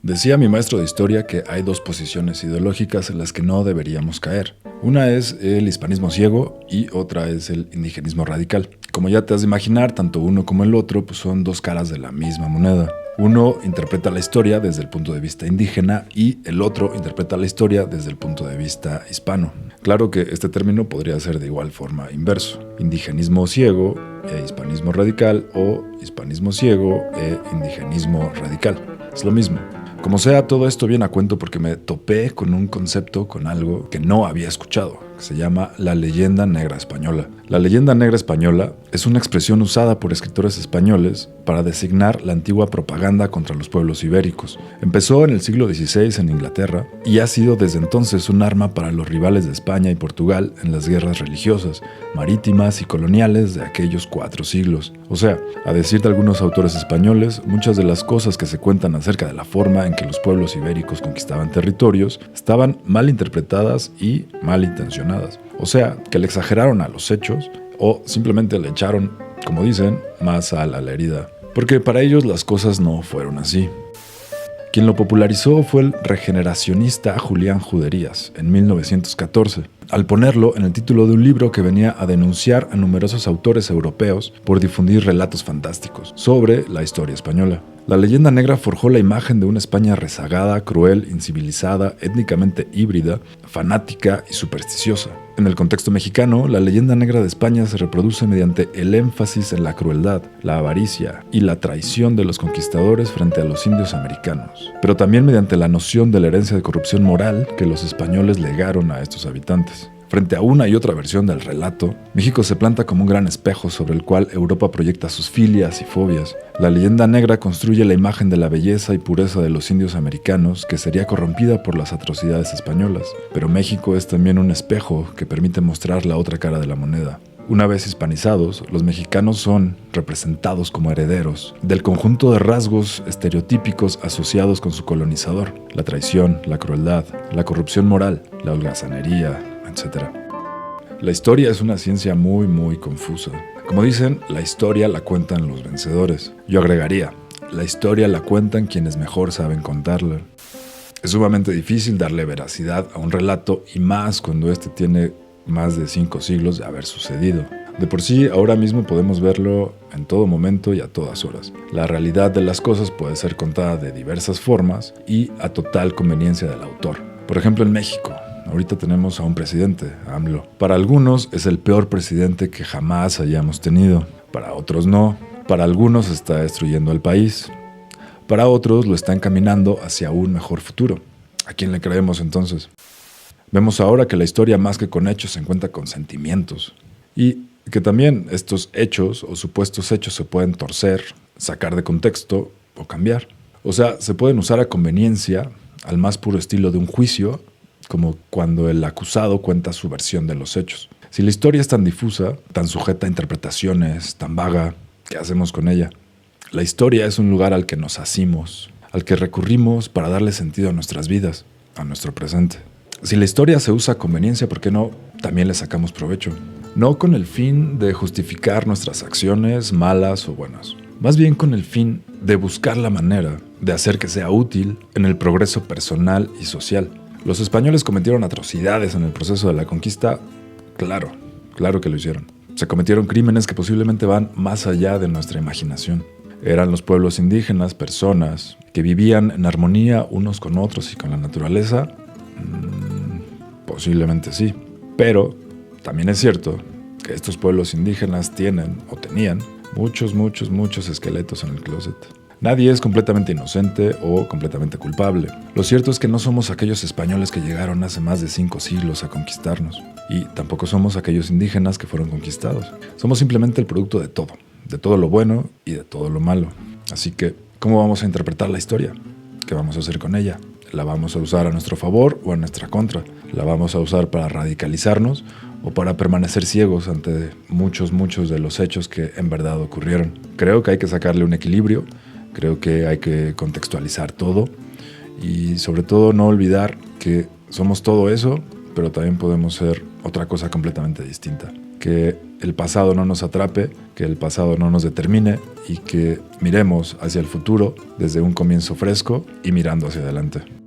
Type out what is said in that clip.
Decía mi maestro de historia que hay dos posiciones ideológicas en las que no deberíamos caer. Una es el hispanismo ciego y otra es el indigenismo radical. Como ya te has de imaginar, tanto uno como el otro pues son dos caras de la misma moneda. Uno interpreta la historia desde el punto de vista indígena y el otro interpreta la historia desde el punto de vista hispano. Claro que este término podría ser de igual forma inverso. Indigenismo ciego e hispanismo radical o hispanismo ciego e indigenismo radical. Es lo mismo. Como sea, todo esto viene a cuento porque me topé con un concepto, con algo que no había escuchado, que se llama la leyenda negra española. La leyenda negra española es una expresión usada por escritores españoles para designar la antigua propaganda contra los pueblos ibéricos. Empezó en el siglo XVI en Inglaterra y ha sido desde entonces un arma para los rivales de España y Portugal en las guerras religiosas, marítimas y coloniales de aquellos 4 siglos. O sea, a decir de algunos autores españoles, muchas de las cosas que se cuentan acerca de la forma en que los pueblos ibéricos conquistaban territorios estaban mal interpretadas y mal intencionadas. O sea, que le exageraron a los hechos o simplemente le echaron, como dicen, más sal a la herida. Porque para ellos las cosas no fueron así. Quien lo popularizó fue el regeneracionista Julián Juderías en 1914, al ponerlo en el título de un libro que venía a denunciar a numerosos autores europeos por difundir relatos fantásticos sobre la historia española. La leyenda negra forjó la imagen de una España rezagada, cruel, incivilizada, étnicamente híbrida, fanática y supersticiosa. En el contexto mexicano, la leyenda negra de España se reproduce mediante el énfasis en la crueldad, la avaricia y la traición de los conquistadores frente a los indios americanos, pero también mediante la noción de la herencia de corrupción moral que los españoles legaron a estos habitantes. Frente a una y otra versión del relato, México se planta como un gran espejo sobre el cual Europa proyecta sus filias y fobias. La leyenda negra construye la imagen de la belleza y pureza de los indios americanos que sería corrompida por las atrocidades españolas. Pero México es también un espejo que permite mostrar la otra cara de la moneda. Una vez hispanizados, los mexicanos son representados como herederos del conjunto de rasgos estereotípicos asociados con su colonizador: la traición, la crueldad, la corrupción moral, la holgazanería, etc. La historia es una ciencia muy confusa. Como dicen, la historia la cuentan los vencedores. Yo agregaría, la historia la cuentan quienes mejor saben contarla. Es sumamente difícil darle veracidad a un relato y más cuando este tiene más de 5 siglos de haber sucedido. De por sí, ahora mismo podemos verlo en todo momento y a todas horas. La realidad de las cosas puede ser contada de diversas formas y a total conveniencia del autor. Por ejemplo, en México, ahorita tenemos a un presidente, AMLO. Para algunos es el peor presidente que jamás hayamos tenido. Para otros no. Para algunos está destruyendo el país. Para otros lo está encaminando hacia un mejor futuro. ¿A quién le creemos entonces? Vemos ahora que la historia más que con hechos se encuentra con sentimientos. Y que también estos hechos o supuestos hechos se pueden torcer, sacar de contexto o cambiar. O sea, se pueden usar a conveniencia al más puro estilo de un juicio, como cuando el acusado cuenta su versión de los hechos. Si la historia es tan difusa, tan sujeta a interpretaciones, tan vaga, ¿qué hacemos con ella? La historia es un lugar al que nos asimos, al que recurrimos para darle sentido a nuestras vidas, a nuestro presente. Si la historia se usa a conveniencia, ¿por qué no también le sacamos provecho? No con el fin de justificar nuestras acciones malas o buenas, más bien con el fin de buscar la manera de hacer que sea útil en el progreso personal y social. ¿Los españoles cometieron atrocidades en el proceso de la conquista? Claro que lo hicieron. Se cometieron crímenes que posiblemente van más allá de nuestra imaginación. Eran los pueblos indígenas, personas que vivían en armonía unos con otros y con la naturaleza. Posiblemente sí. Pero también es cierto que estos pueblos indígenas tienen o tenían muchos esqueletos en el closet. Nadie es completamente inocente o completamente culpable. Lo cierto es que no somos aquellos españoles que llegaron hace más de 5 siglos a conquistarnos. Y tampoco somos aquellos indígenas que fueron conquistados. Somos simplemente el producto de todo lo bueno y de todo lo malo. Así que, ¿cómo vamos a interpretar la historia? ¿Qué vamos a hacer con ella? ¿La vamos a usar a nuestro favor o a nuestra contra? ¿La vamos a usar para radicalizarnos o para permanecer ciegos ante muchos de los hechos que en verdad ocurrieron? Creo que hay que sacarle un equilibrio. Creo que hay que contextualizar todo y sobre todo no olvidar que somos todo eso, pero también podemos ser otra cosa completamente distinta. que el pasado no nos atrape, que el pasado no nos determine y que miremos hacia el futuro desde un comienzo fresco y mirando hacia adelante.